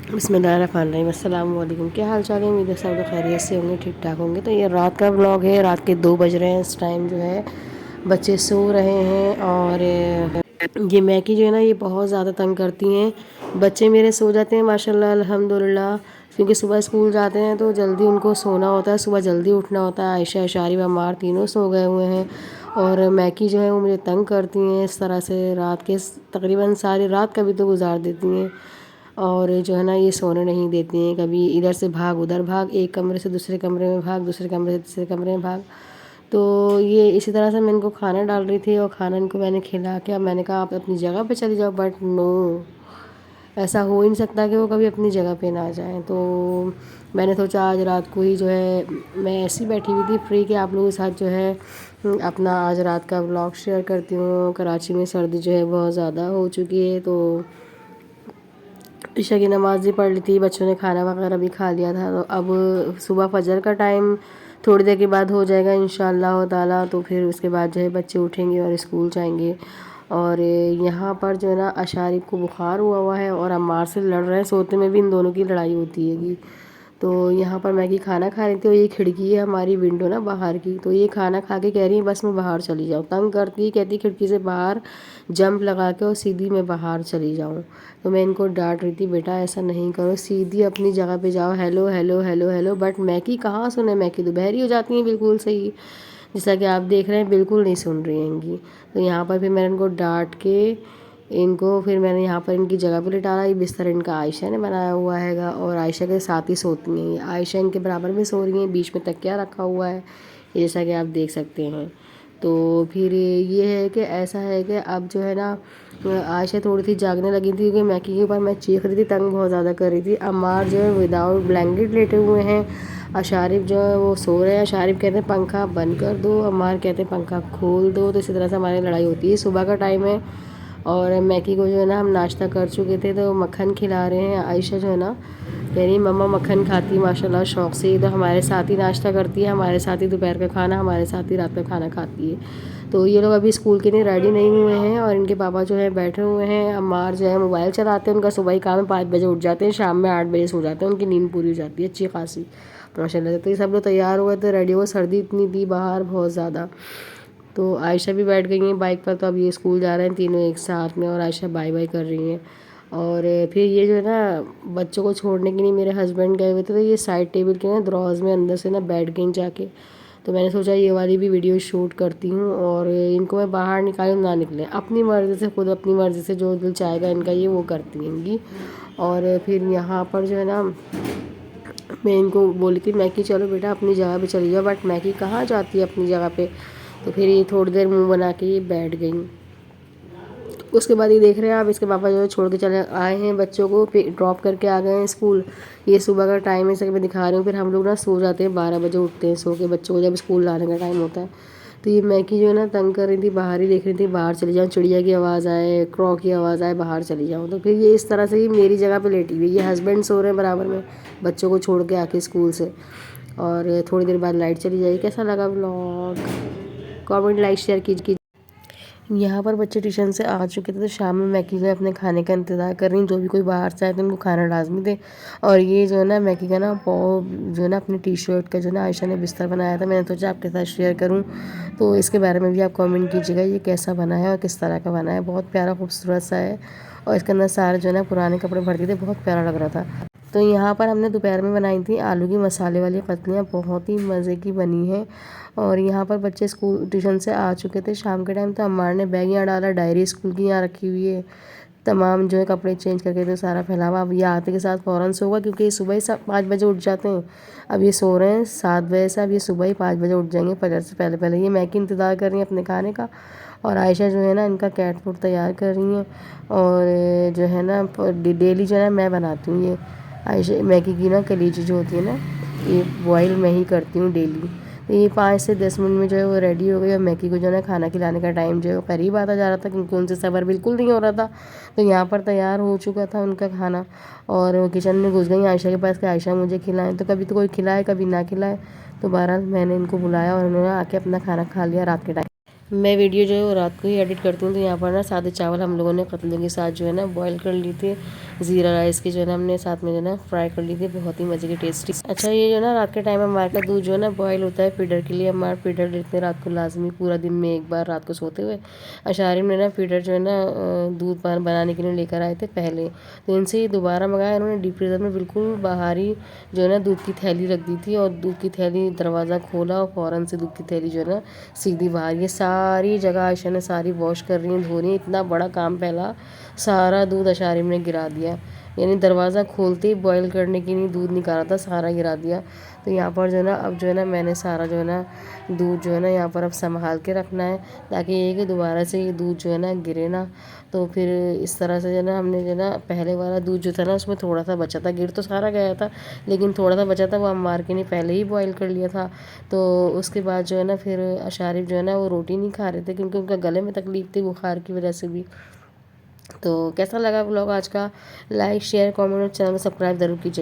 बिस्मिल्लाहिर्रहमानिर्रहीम, अस्सलाम वालेकुम। क्या हाल चाल है? उम्मीद है सब लोग खैरियत से होंगे, ठीक ठाक होंगे। तो ये रात का व्लॉग है। रात के 2 बज रहे हैं। इस टाइम जो है बच्चे सो रहे हैं और ये मैकी जो है ना, ये बहुत ज़्यादा तंग करती हैं। बच्चे मेरे सो जाते हैं माशाल्लाह अल्हम्दुलिल्लाह, क्योंकि सुबह स्कूल जाते हैं तो जल्दी उनको सोना होता है, सुबह जल्दी उठना होता है। आयशा, शारिब, अम्मार तीनों सो गए हुए हैं और मैकी जो है वो मुझे तंग करती हैं इस तरह से। रात के तकरीबन सारी रात कभी तो गुजार देती हैं और जो है ना ये सोने नहीं देती हैं। कभी इधर से भाग उधर भाग, एक कमरे से दूसरे कमरे में भाग, दूसरे कमरे से तीसरे कमरे में भाग। तो ये इसी तरह से मैं इनको खाना डाल रही थी और खाना इनको मैंने खिला के अब मैंने कहा आप अपनी जगह पे चली जाओ, बट नो, ऐसा हो ही नहीं सकता कि वो कभी अपनी जगह पे ना जाएं। तो मैंने सोचा आज रात को ही जो है मैं ऐसी बैठी हुई थी फ्री कि आप लोगों के साथ जो है अपना आज रात का व्लॉग शेयर करती हूँ। कराची में सर्दी जो है बहुत ज़्यादा हो चुकी है, तो ईशा की नमाज़ भी पढ़ ली थी, बच्चों ने खाना वगैरह भी खा लिया था। तो अब सुबह फजर का टाइम थोड़ी देर के बाद हो जाएगा इंशाअल्लाह ताला। तो फिर उसके बाद जो है बच्चे उठेंगे और स्कूल जाएंगे। और यहाँ पर जो है ना अशारिब को बुखार हुआ है और अम्मार से लड़ रहे हैं। सोते में भी इन दोनों की लड़ाई होती है। तो यहाँ पर मैगी खाना खा रही थी और ये खिड़की है हमारी, विंडो ना बाहर की, तो ये खाना खा के कह रही है बस मैं बाहर चली जाऊँ। तंग करती, कहती खिड़की से बाहर जंप लगा के और सीधी मैं बाहर चली जाऊँ। तो मैं इनको डांट रही थी, बेटा ऐसा नहीं करो, सीधी अपनी जगह पे जाओ, hello hello hello hello. But मैकी कहाँ सुने, मैकी तो बहरी हो जाती हैं बिल्कुल सही, जैसा कि आप देख रहे हैं, बिल्कुल नहीं सुन रही हैंगी। तो यहाँ पर फिर मैंने इनको डांट के इनको फिर मैंने यहाँ पर इनकी जगह पे लिटाना। ये बिस्तर इनका आयशा ने बनाया हुआ हैगा और आयशा के साथ ही सोती हैं। ये आयशा इनके बराबर में सो रही हैं, बीच में तकिया रखा हुआ है, जैसा कि आप देख सकते हैं। तो फिर ये है कि ऐसा है कि अब जो है ना आयशा थोड़ी सी जागने लगी थी क्योंकि मैकी के ऊपर मैं चीख रही थी, तंग बहुत ज़्यादा कर रही थी। अम्मार जो है विदाउट ब्लैंकेट लेटे हुए हैं। अशारिब जो है वो सो रहे हैं। अशारिब कहते हैं पंखा बंद कर दो, अम्मार कहते हैं पंखा खोल दो। तो इसी तरह से हमारी लड़ाई होती है। सुबह का टाइम है और मैकी को जो है ना हम नाश्ता कर चुके थे तो मक्खन खिला रहे हैं। आयशा जो है ना कह रही मम्मा मक्खन खाती माशाल्लाह शौक़ से, तो हमारे साथ ही नाश्ता करती है, हमारे साथ ही दोपहर का खाना, हमारे साथ ही रात का खाना खाती है। तो ये लोग अभी स्कूल के लिए रेडी नहीं हुए हैं और इनके पापा जो है बैठे हुए हैं। अम्मार जो है मोबाइल चलाते हैं, उनका सुबह ही काम है, 5 बजे उठ जाते हैं, शाम में 8 बजे सो जाते हैं, उनकी नींद पूरी हो जाती है अच्छी खासी माशाल्लाह। तो ये सब लोग तैयार हुए थे, रेडी हुए। सर्दी इतनी थी बाहर बहुत ज़्यादा। तो आयशा भी बैठ गई हैं बाइक पर, तो अब ये स्कूल जा रहे हैं तीनों एक साथ में और आयशा बाय बाय कर रही हैं। और फिर ये जो है ना बच्चों को छोड़ने के लिए मेरे हस्बैंड गए हुए थे, तो ये साइड टेबल के ना दरवाज़ में अंदर से ना बैठ गई जाके। तो मैंने सोचा ये वाली भी वीडियो शूट करती हूँ और इनको मैं बाहर निकालूँ ना निकले, अपनी मर्ज़ी से, खुद अपनी मर्ज़ी से जो दिल चाहेगा इनका ये वो करती हैंगी। और फिर यहाँ पर जो है ना मैं इनको बोली थी मैकी चलो बेटा अपनी जगह पे चली जाओ, बट मैकी कहाँ जाती है अपनी जगह पे। तो फिर ये थोड़ी देर मुंह बना के ये बैठ गई। उसके बाद ये देख रहे हैं आप, इसके पापा जो है छोड़ के चले आए हैं बच्चों को, ड्रॉप करके आ गए हैं स्कूल। ये सुबह का टाइम है, इसे मैं दिखा रही हूँ। फिर हम लोग ना सो जाते हैं, 12 बजे उठते हैं सो के, बच्चों को जब स्कूल लाने का टाइम होता है। तो ये मैकी जो है ना तंग कर रही थी, बाहर ही देख रही थी, बाहर चली जाऊँ, चिड़िया की आवाज़ आए, क्रॉ की आवाज़ आए, बाहर चली जाऊँ। तो फिर ये इस तरह से ही मेरी जगह पर लेटी हुई। ये हस्बैंड सो रहे हैं बराबर में बच्चों को छोड़ के आके स्कूल से। और थोड़ी देर बाद लाइट चली जाएगी। कैसा लगा व्लॉग? कमेंट लाइक शेयर कीजिए। यहाँ पर बच्चे ट्यूशन से आ चुके थे, तो शाम में मैकी जो है अपने खाने का इंतज़ार कर रही हैं। जो भी कोई बाहर से आए तो उनको खाना लाजमी दे। और ये जो है ना मैकी का ना पाव जो है ना अपनी टी शर्ट का जो है ना आयशा ने बिस्तर बनाया था, मैंने सोचा आपके साथ शेयर करूँ। तो इसके बारे में भी आप कमेंट कीजिएगा ये कैसा बना है और किस तरह का बना है। बहुत प्यारा खूबसूरत सा है और इसके अंदर सारे जो है ना पुराने कपड़े भर दिए थे, बहुत प्यारा लग रहा था। तो यहाँ पर हमने दोपहर में बनाई थी आलू की मसाले वाली कतलियाँ, बहुत ही मज़े की बनी है। और यहाँ पर बच्चे स्कूल ट्यूशन से आ चुके थे शाम के टाइम, तो अम्मार ने बैग यहाँ डाला, डायरी स्कूल की यहाँ रखी हुई है, तमाम जो है कपड़े चेंज करके तो सारा फैलावा। अब ये आते के साथ फ़ौरन सोगा क्योंकि ये सुबह ही 5 बजे उठ जाते हैं। अब ये सो रहे हैं 7 बजे से, अब ये सुबह ही 5 बजे उठ जाएंगे फजर से पहले पहले। ये मैकी इंतज़ार कर रही हैं अपने खाने का और आयशा जो है ना इनका कैट फूड तैयार कर रही हैं। और जो है ना डेली जो है ना मैं बनाती हूँ ये आयशा मैगी की ना कलीजी जो होती है ना, ये बॉयल मैं ही करती हूँ डेली। तो ये 5 से 10 मिनट में जो है वो रेडी हो गई और मैगी को जो है ना खाना खिलाने का टाइम जो है वो करीब आता जा रहा था क्योंकि उनसे सब्र बिल्कुल नहीं हो रहा था। तो यहाँ पर तैयार हो चुका था उनका खाना और वो किचन में घुस गई आयशा के पास कि आयशा मुझे खिलाएं। तो कभी तो कोई खिलाए कभी ना खिलाए, तो बहरहाल मैंने इनको बुलाया और उन्होंने आके अपना खाना खा लिया रात के टाइम। मैं वीडियो जो है वो रात को ही एडिट करती हूँ। तो यहाँ पर ना सादे चावल हम लोगों ने कतलों के साथ जो है ना बॉईल कर लिए थे। ज़ीरा राइस की जो है ना हमने साथ में जो है ना फ्राई कर ली थी, बहुत ही मज़े की टेस्टी। अच्छा, ये जो है ना रात के टाइम हमारे का दूध जो है ना बॉयल होता है फीडर के लिए। हमारा फीडर लेते हैं रात को लाजमी, पूरा दिन में एक बार रात को सोते हुए। अशारिम ने ना फीडर जो है ना दूध पान बनाने के लिए लेकर आए थे पहले, तो इनसे ही दोबारा मंगाया इन्होंने। डीप फ्रीज़र में बिल्कुल बाहर ही जो है ना दूध की थैली रख दी थी, और दूध की थैली दरवाज़ा खोला और फ़ौरन से दूध की थैली जो है ना सीधी बाहर। ये सारी जगह आयशा ने सारी वॉश कर रही हैं, धो रही हैं। इतना बड़ा काम फैला, सारा दूध अशारिम ने गिरा दिया। यानी दरवाज़ा खोलते ही बॉईल करने के लिए दूध निकाला था, सारा गिरा दिया। तो यहाँ पर जो है ना अब जो है ना मैंने सारा जो है ना दूध जो है ना यहाँ पर अब संभाल के रखना है, ताकि ये कि दोबारा से ये दूध जो है ना गिरे ना। तो फिर इस तरह से जो है ना हमने जो है ना पहले वाला दूध जो था ना उसमें थोड़ा सा बचा था, गिर तो सारा गया था लेकिन थोड़ा सा बचा था, वो अम्मार के ने पहले ही बॉईल कर लिया था। तो उसके बाद जो है ना फिर अशारिफ जो है ना वो रोटी नहीं खा रहे थे, क्योंकि उनका गले में तकलीफ थी बुखार की वजह से भी। तो कैसा लगा व्लॉग आज का? लाइक शेयर कमेंट और चैनल को सब्सक्राइब ज़रूर कीजिए।